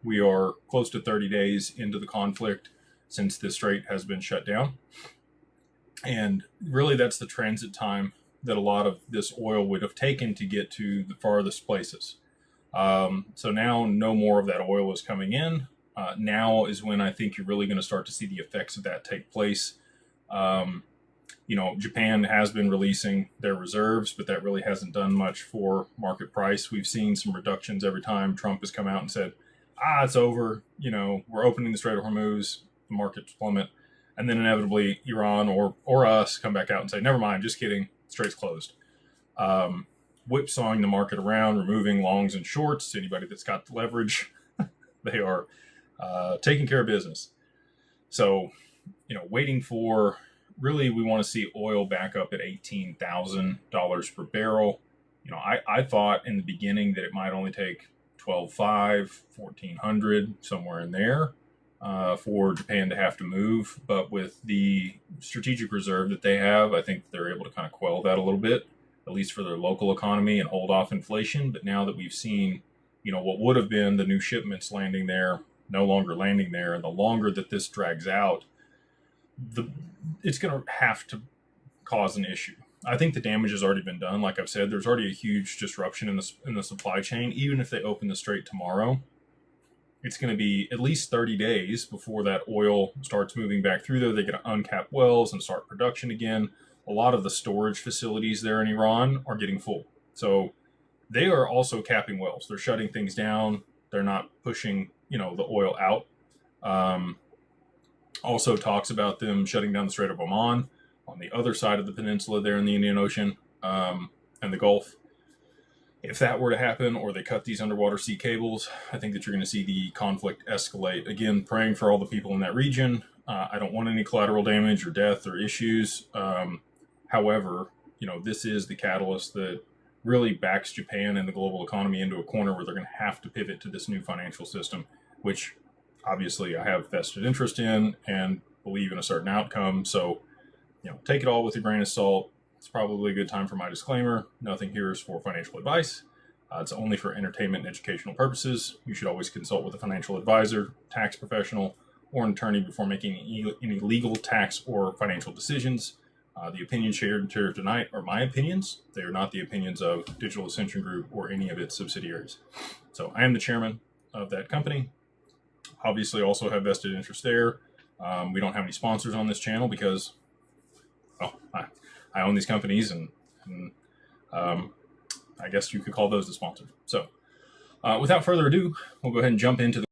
We are close to 30 days into the conflict since the Strait has been shut down. And really, that's the transit time that a lot of this oil would have taken to get to the farthest places. So now no more of that oil is coming in. Now is when I think you're really going to start to see the effects of that take place. Um, Japan has been releasing their reserves, but that really hasn't done much for market price. We've seen some reductions every time Trump has come out and said, it's over. We're opening the Strait of Hormuz, the markets plummet. And then inevitably Iran or us come back out and say, never mind, just kidding, Strait's closed. Whipsawing the market around, removing longs and shorts. Anybody that's got the leverage, they are taking care of business. So, waiting for, really, we want to see oil back up at $18,000 per barrel. I thought in the beginning that it might only take 12.5, 1400, somewhere in there, for Japan to have to move. But with the strategic reserve that they have, I think they're able to kind of quell that a little bit, at least for their local economy, and hold off inflation. But now that we've seen, what would have been the new shipments landing there, no longer landing there, and the longer that this drags out, it's going to have to cause an issue. I think the damage has already been done. Like I've said, there's already a huge disruption in the supply chain. Even if they open the Strait tomorrow, it's going to be at least 30 days before that oil starts moving back through there. They got to uncap wells and start production again. A lot of the storage facilities there in Iran are getting full. So they are also capping wells. They're shutting things down. They're not pushing, the oil out. Also talks about them shutting down the Strait of Oman on the other side of the peninsula there in the Indian Ocean, and the Gulf. If that were to happen, or they cut these underwater sea cables, I think that you're going to see the conflict escalate. Again, praying for all the people in that region. I don't want any collateral damage or death or issues. However, this is the catalyst that really backs Japan and the global economy into a corner where they're going to have to pivot to this new financial system, which obviously I have vested interest in and believe in a certain outcome. So, take it all with a grain of salt. It's probably a good time for my disclaimer. Nothing here is for financial advice. It's only for entertainment and educational purposes. You should always consult with a financial advisor, tax professional, or an attorney before making any legal, tax, or financial decisions. The opinions shared here tonight are my opinions. They are not the opinions of Digital Ascension Group or any of its subsidiaries. So I am the chairman of that company. Obviously also have vested interest there. We don't have any sponsors on this channel because, I own these companies, and I guess you could call those the sponsors. So without further ado, we'll go ahead and jump into the